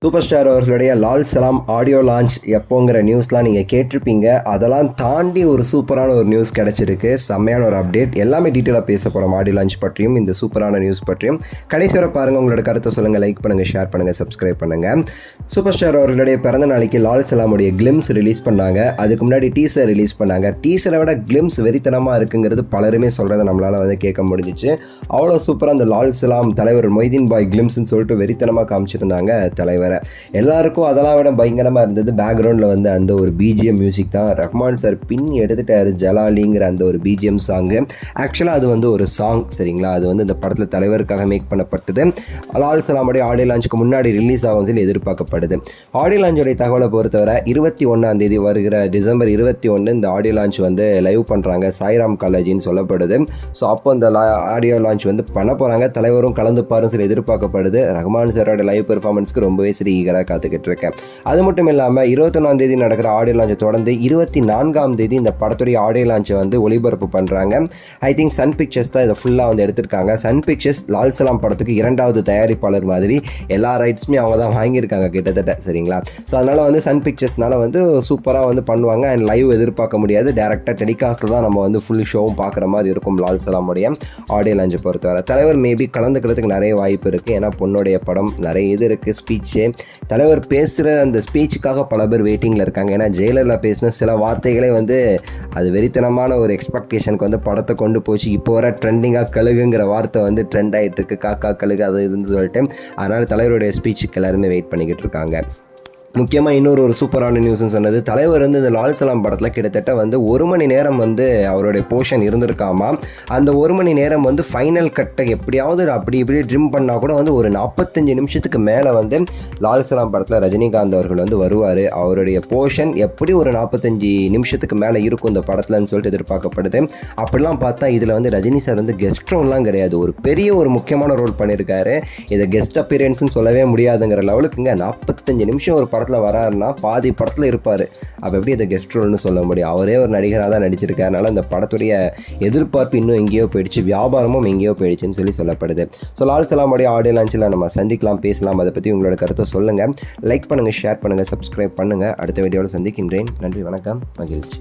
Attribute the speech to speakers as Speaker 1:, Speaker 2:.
Speaker 1: Super star அவர்களுடைய Lal Salaam audio launch எப்போங்கிற நியூஸ்லாம் நீங்கள் கேட்டிருப்பீங்க. அதெல்லாம் தாண்டி ஒரு சூப்பரான ஒரு நியூஸ் கிடச்சிருக்கு. செம்மையான ஒரு அப்டேட். எல்லாமே டீட்டெயிலாக பேச போகிறோம் ஆடியோ லான்ச் பற்றியும் இந்த சூப்பரான நியூஸ் பற்றியும். கடைசி வரை பாருங்கள், உங்களோட கருத்தை சொல்லுங்கள், லைக் பண்ணுங்கள், ஷேர் பண்ணுங்கள், சப்ஸ்கிரைப் பண்ணுங்கள். சூப்பர் ஸ்டார் அவர்களுடைய பிறந்த நாளைக்கு லால் சலாமுடைய கிளிம்ஸ் ரிலீஸ் பண்ணாங்க. அதுக்கு முன்னாடி டீசர் ரிலீஸ் பண்ணாங்க. டீசரை விட கிளிம்ஸ் வெறித்தனமாக இருக்குங்கிறது பலருமே சொல்கிறத நம்மளால் கேட்க முடிஞ்சிச்சு. அவ்வளோ சூப்பராக அந்த லால் சலாம் தலைவர் மொய்தீன் பாய் கிளிம்ஸ்ன்னு சொல்லிட்டு வெறித்தனமாக காமிச்சிருந்தாங்க தலைவர். எல்லாருக்கும் அதெல்லாம் விட பயங்கரமாக இருந்தது. பேக்ரவுண்டில் அந்த ஒரு பிஜிஎம் மியூசிக் தான். ரஹ்மான் சார் பின் எடுத்துட்டாரு ஜலாலிங்கிற அந்த ஒரு பிஜிஎம் சாங்கு. ஆக்சுவலாக அது ஒரு சாங், சரிங்களா? அது இந்த படத்தில் தலைவருக்காக மேக் பண்ணப்பட்டது. லால் சலாமுடைய ஆடியோ லான்ச்சுக்கு முன்னாடி ரிலீஸ் ஆகும் சொல்லி எதிர்பார்க்கப்படுது. ஆடியோ லான்ச்சுடைய தகவலை பொறுத்தவரை 21 வருகிற டிசம்பர் 21 இந்த ஆடியோ லான்ச் லைவ் பண்ணுறாங்க சாய்ராம் காலேஜின்னு சொல்லப்படுது. ஸோ அப்போ இந்த ஆடியோ லான்ச் பண்ண போகிறாங்க. தலைவரும் கலந்துப்பாருன்னு சொல்லி எதிர்பார்க்கப்படுது. ரஹ்மான் சாரோட லைவ் பெர்ஃபார்மன்ஸ்க்கு ரொம்பவே ஈகராக காத்துக்கிட்டு இருக்கேன். அது மட்டும் இல்லாமல் 21 நடக்கிற ஆடியோ லான்ச்சை தொடர்ந்து 24 இந்த படத்துடைய ஆடியோ லான்ச்சை ஒளிபரப்பு பண்ணுறாங்க. ஐ திங்க் சன் பிக்சர்ஸ் தான் இதை ஃபுல்லாக எடுத்திருக்காங்க. சன் பிக்சர்ஸ் லால் சலாம் படத்துக்கு 2வது தயாரிப்பாளர் மாதிரி எல்லா ரைட்ஸுமே அவங்க தான் வாங்கியிருக்காங்க கிட்டத்தட்ட, சரிங்களா? ஸோ அதனால் சன் பிக்சர்ஸ்னால சூப்பராக பண்ணுவாங்க. அண்ட் லைவ் எதிர்பார்க்க முடியாது. டேரெக்டாக டெலிகாஸ்ட்டில் தான் நம்ம ஃபுல் ஷோவும் பார்க்குற மாதிரி இருக்கும் லால் சலாமுடைய ஆடியோ லான்ச்சை பொறுத்தவரை. தலைவர் மேபி கலந்துக்கிறதுக்கு நிறைய வாய்ப்பு இருக்குது. ஏன்னா பொண்ணுடைய படம் நிறைய இது இருக்குது. ஸ்பீச்சு தலைவர் பேசுகிற அந்த ஸ்பீச்சுக்காக பல பேர் வெயிட்டிங்கில் இருக்காங்க. ஏன்னா ஜெயிலரில் பேசின சில வார்த்தைகளே அது வெறித்தனமான ஒரு எக்ஸ்பெக்டேஷனுக்கு படத்தை கொண்டு போச்சு. இப்போ வர ட்ரெண்டிங்காக கழுகுங்கிற வார்த்தை ட்ரெண்ட் ஆகிட்டு இருக்கு. காக்கா கழுகு அது இதுன்னு சொல்லிட்டு. அதனால் தலைவருடைய ஸ்பீச்சுக்கு எல்லாருமே வெயிட் பண்ணிக்கிட்டு இருக்காங்க. முக்கியமாக இன்னொரு சூப்பரான நியூஸ்னு சொன்னது, தலைவர் இந்த லால் சலாம் படத்தில் கிட்டத்தட்ட 1 மணி நேரம் அவருடைய போர்ஷன் இருந்திருக்காமா. அந்த 1 மணி நேரம் ஃபைனல் கட்டை எப்படியாவது அப்படி இப்படி ட்ரிம் பண்ணால் கூட ஒரு 45 நிமிஷத்துக்கு மேலே லால் சலாம் படத்தில் ரஜினிகாந்த் அவர்கள் வருவார். அவருடைய போர்ஷன் எப்படி ஒரு 45 நிமிஷத்துக்கு மேலே இருக்கும் இந்த படத்தில்னு சொல்லிட்டு எதிர்பார்க்கப்படுது. அப்படிலாம் பார்த்தா இதில் ரஜினி சார் கெஸ்ட் ரோல்லாம் கிடையாது, ஒரு பெரிய ஒரு முக்கியமான ரோல் பண்ணியிருக்காரு. இதை கெஸ்ட் அப்பியரன்ஸ்னு சொல்லவே முடியாதுங்கிற லெவலுக்குங்க 45 நிமிஷம் ஒரு படத்தில் வராருன்னா பாதி படத்தில் இருப்பார். அப்போ எப்படி இதை கெஸ்ட் ரோல்னு சொல்ல முடியும்? அவரே ஒரு நடிகராக தான் நடிச்சிருக்காரு. அதனால் இந்த படத்துடைய எதிர்பார்ப்பு இன்னும் எங்கேயோ போயிடுச்சு, வியாபாரமும் எங்கேயோ போயிடுச்சுன்னு சொல்லப்படுது. ஸோ லால் சலாமுடைய ஆடியோ லான்ச்சில் நம்ம சந்திக்கலாம், பேசலாம். அதை பற்றி உங்களோட கருத்தை சொல்லுங்கள். லைக் பண்ணுங்கள், ஷேர் பண்ணுங்கள், சப்ஸ்கிரைப் பண்ணுங்கள். அடுத்த வீடியோவில் சந்திக்கின்றேன். நன்றி, வணக்கம், மகிழ்ச்சி.